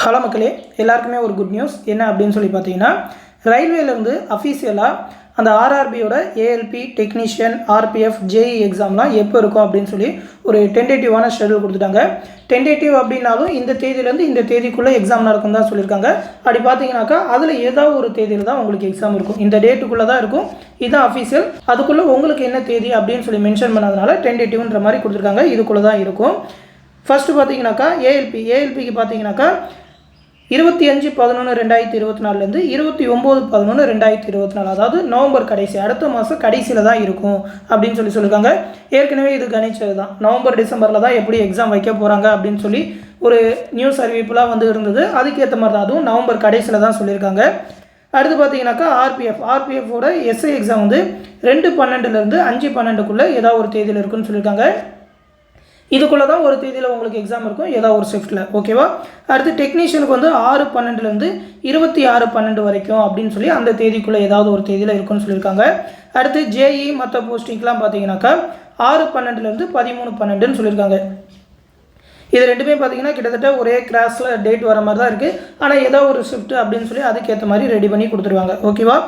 Hello மக்களே, எல்லாருக்குமே ஒரு குட் நியூஸ். என்ன அப்படின்னு சொல்லி பார்த்தீங்கன்னா, ரயில்வேலேருந்து அஃபீஷியலாக அந்த ஆர்ஆர்பியோட ஏஎல்பி டெக்னீஷியன் ஆர்பிஎஃப் ஜேஇ எக்ஸாம்லாம் எப்போ இருக்கும் அப்படின்னு சொல்லி ஒரு டென்டேட்டிவான ஷெடியூல் கொடுத்துட்டாங்க. டென்டேட்டிவ் அப்படின்னாலும் இந்த தேதியிலேருந்து இந்த தேதிக்குள்ளே எக்ஸாம் நடக்கும் தான் சொல்லியிருக்காங்க. அப்படி பார்த்தீங்கன்னாக்கா அதில் ஏதாவது ஒரு தேதியில் தான் உங்களுக்கு எக்ஸாம் இருக்கும். இந்த டேட்டுக்குள்ளே தான் இருக்கும். இதுதான் அஃபீஷியல். அதுக்குள்ளே உங்களுக்கு என்ன தேதி அப்படின்னு சொல்லி மென்ஷன் பண்ணதுனால டென்டேட்டிவ்ன்ற மாதிரி கொடுத்துருக்காங்க. இதுக்குள்ளே தான் இருக்கும். ஃபஸ்ட்டு பார்த்தீங்கன்னாக்கா ஏஎல்பிக்கு பார்த்தீங்கன்னாக்கா 25/11/2024 29/11/2024, அதாவது நவம்பர் கடைசி, அடுத்த மாதம் கடைசியில் தான் இருக்கும் அப்படின்னு சொல்லியிருக்காங்க. ஏற்கனவே இது கணிச்சது தான். நவம்பர் டிசம்பரில் தான் எப்படி எக்ஸாம் வைக்க போகிறாங்க அப்படின்னு சொல்லி ஒரு நியூஸ் அறிவிப்புலாம் வந்து இருந்தது. அதுக்கேற்ற மாதிரி தான் அதுவும் நவம்பர் கடைசியில் தான் சொல்லியிருக்காங்க. அடுத்து பார்த்தீங்கன்னாக்கா ஆர்பிஎஃபோட எஸ்ஐ எக்ஸாம் வந்து 2/12 5/12 ஏதாவது ஒரு தேதியில் இருக்குன்னு சொல்லியிருக்காங்க. இதுக்குள்ளே தான் ஒரு தேதியில் உங்களுக்கு எக்ஸாம் இருக்கும், ஏதாவது ஒரு ஷிஃப்ட்டில். ஓகேவா? அடுத்து டெக்னீஷியனுக்கு வந்து 6/12 26/12 வரைக்கும் அப்படின்னு சொல்லி அந்த தேதிக்குள்ளே ஏதாவது ஒரு தேதியில் இருக்குன்னு சொல்லியிருக்காங்க. அடுத்து ஜேஇ மற்ற போஸ்டிங்லாம் பார்த்தீங்கன்னாக்கா 6/12 13/12 சொல்லியிருக்காங்க. இது ரெண்டுமே பார்த்தீங்கன்னா கிட்டத்தட்ட ஒரே கிளாஸில் டேட் வர மாதிரி தான் இருக்குது. ஆனால் ஏதோ ஒரு ஷிஃப்ட் அப்படின்னு சொல்லி அதுக்கேற்ற மாதிரி ரெடி பண்ணி கொடுத்துருவாங்க. ஓகேவா?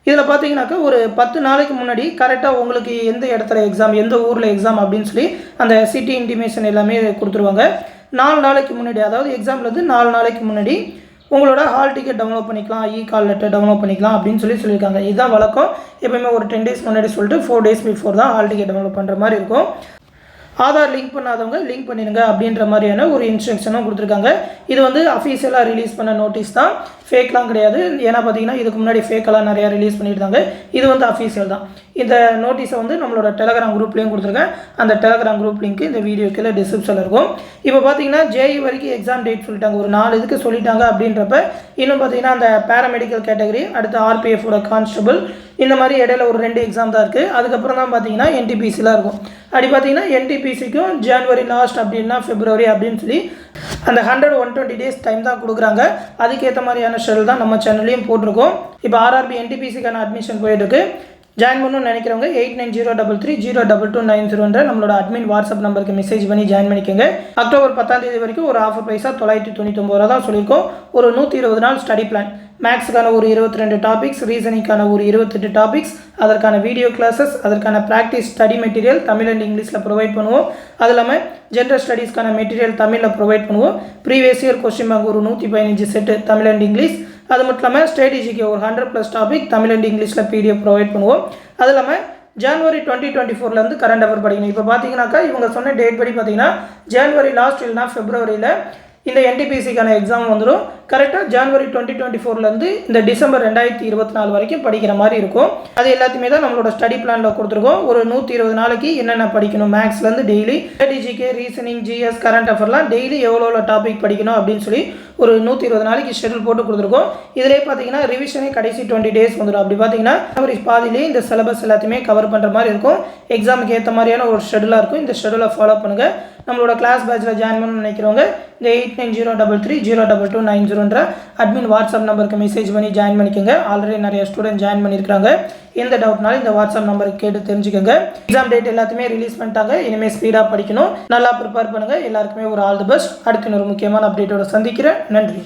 இதில் பார்த்தீங்கன்னாக்கா ஒரு 10 நாளைக்கு முன்னாடி கரெக்டாக உங்களுக்கு எந்த இடத்துல எக்ஸாம், எந்த ஊரில் எக்ஸாம் அப்படின்னு சொல்லி அந்த சிட்டி இன்டிமேஷன் எல்லாமே கொடுத்துருவாங்க. 4 நாளைக்கு முன்னாடி, அதாவது எக்ஸாம்லேருந்து 4 நாளைக்கு முன்னாடி உங்களோட ஹால் டிக்கெட் டவுன்லோட் பண்ணிக்கலாம், கால் லெட்டர் டவுன்லோட் பண்ணிக்கலாம் அப்படின்னு சொல்லியிருக்காங்க. இதுதான் வழக்கம். எப்போயுமே ஒரு 10 டேஸ் முன்னாடி சொல்லிட்டு 4 டேஸ் பிஃபோர் தான் ஹால் டிக்கெட் டவுன்லோட் பண்ணுற மாதிரி இருக்கும். ஆதார் லிங்க் பண்ணாதவங்க லிங்க் பண்ணிடுங்க அப்படின்ற மாதிரியான ஒரு இன்ஸ்ட்ரக்ஷனும் கொடுத்துருக்காங்க. இது வந்து அஃபீஷியலாக ரிலீஸ் பண்ண நோட்டீஸ் தான், ஃபேக்லாம் கிடையாது. ஏன்னா பார்த்தீங்கன்னா இதுக்கு முன்னாடி ஃபேக்கெல்லாம் நிறையா ரிலீஸ் பண்ணியிருந்தாங்க. இது வந்து அஃபீஷியல் தான். இந்த நோட்டீஸை வந்து நம்மளோட டெலகிராம் குரூப்லேயும் கொடுத்துருக்கேன். அந்த டெலகிராம் குரூப் லிங்க் இந்த வீடியோ கீழே டிஸ்கிரிப்ஷனில் இருக்கும். இப்போ பார்த்தீங்கன்னா ஜேஇ வரைக்கும் எக்ஸாம் டேட் சொல்லிட்டாங்க, ஒரு 4 இதுக்கு சொல்லிட்டாங்க. அப்படின்றப்ப இன்னும் பார்த்தீங்கன்னா அந்த பேராமெடிக்கல் கேட்டகரி, அடுத்து ஆர்பிஎஃபோட கான்ஸ்டபிள், இந்த மாதிரி இடையில ஒரு 2 எக்ஸாம் தான் இருக்குது. அதுக்கப்புறம் தான் பார்த்தீங்கன்னா என்டிபிசிலாம் இருக்கும். அப்படி பார்த்தீங்கன்னா என்டிபிசிக்கும் ஜனவரி லாஸ்ட் அப்படின்னா பிப்ரவரி அப்படின்னு சொல்லி அந்த 120 டேஸ் டைம் தான் கொடுக்குறாங்க. அதுக்கேற்ற மாதிரியான ஷெடியூல் தான் நம்ம சேனல்லையும் போட்டிருக்கோம். இப்போ ஆர்ஆர்பி என்டிபிசிக்கான அட்மிஷன் போயிட்டுருக்கு. ஜாயின் பண்ணணும்னு நினைக்கிறவங்க 8903302290 நம்மளோட அட்மின் வாட்ஸ்அப் நம்பருக்கு மெசேஜ் பண்ணி ஜாயின் பண்ணிக்கோங்க. அக்டோபர் 10 வரைக்கும் ஒரு ஆஃபர் ப்ரைஸாக 999 தான் சொல்லியிருக்கோம். ஒரு 120 நாள் ஸ்டடி பிளான். மேக்ஸுக்கான ஒரு 22 டாபிக்ஸ், ரீசனிங்கான ஒரு 28 டாபிக்ஸ், அதற்கான வீடியோ கிளாஸஸ், அதற்கான practice study material Tamil and இங்கிலீஷில் ப்ரொவைட் பண்ணுவோம். அது இல்லாமல் ஜென்ரல் ஸ்டடீஸ்க்கான மெட்டீரியல் தமிழில் ப்ரொவைட் பண்ணுவோம். ப்ரீவியஸ் இயர் கொஸ்டின் பேங்க் ஒரு 115 செட்டு தமிழ் அண்ட் இங்கிலீஷ். அது மட்டும் இல்லாமல் ஸ்ட்ராட்டஜிக்கு ஒரு 100+ டாபிக் தமிழ் அண்ட் இங்கிலீஷில் பிடிஎஃப் ப்ரொவைட் பண்ணுவோம். அது இல்லாமல் ஜனவரி 2024 கரண்ட் அஃபேர் படிக்கணும். இப்போ பார்த்தீங்கன்னாக்கா இவங்க சொன்ன டேட் படி பார்த்தீங்கன்னா ஜனவரி லாஸ்ட் இல்லைனா பிப்ரவரியில் இந்த என்டிபிசிக்கான எக்ஸாம் வந்துடும். கரெக்டாக ஜனவரி 2024 இந்த டிசம்பர் 2024 வரைக்கும் படிக்கிற மாதிரி இருக்கும். அது எல்லாத்தையுமே தான் நம்மளோட ஸ்டடி பிளானில் கொடுத்துருக்கோம். ஒரு 120 நாளைக்கு என்னென்ன படிக்கணும், மேக்ஸ்லேருந்து டெய்லி ஸ்ட்ராட்டஜிக்கு, ரீசனிங், ஜிஎஸ், கரண்ட் அஃபேர்லாம் டெய்லி எவ்வளோ டாபிக் படிக்கணும் அப்படின்னு சொல்லி ஒரு 120 நாளைக்கு ஷெடியூல் போட்டு கொடுத்துருக்கோம். இதிலே பார்த்தீங்கன்னா ரிவிஷனே கடைசி 20 டேஸ் வந்துடும். அப்படி பார்த்தீங்கன்னா ஒரு பாதியிலே இந்த சிலபஸ் எல்லாத்தையுமே கவர் பண்ணுற மாதிரி இருக்கும். எக்ஸாமுக்கு ஏற்ற மாதிரியான ஒரு ஷெடியூலாக இருக்கும். இந்த ஷெடியூலை ஃபாலோ பண்ணுங்கள். நம்மளோட கிளாஸ் பேட்சில் ஜாயின் பண்ணணும்னு நினைக்கிறவங்க இந்த 8903302290 அட்மின் வாட்ஸ்அப் நம்பருக்கு மெசேஜ் பண்ணி ஜாயின் பண்ணிக்கோங்க. ஆல்ரெடி நிறைய ஸ்டூடெண்ட் ஜாயின் பண்ணியிருக்காங்க. எந்த டவுட்னாலும் இந்த வாட்ஸ்அப் நம்பருக்கு கேட்டு தெரிஞ்சுக்கோங்க. எக்ஸாம் டேட் எல்லாத்தையுமே ரிலீஸ் பண்ணிட்டாங்க. இனிமேல் ஸ்பீடாக படிக்கணும், நல்லா ப்ரிப்பேர் பண்ணுங்கள். எல்லாருக்குமே ஒரு ஆல் தி பெஸ்ட். அடுத்து ஒரு முக்கியமான அப்டேட்டோட சந்திக்கிறேன். நன்றி.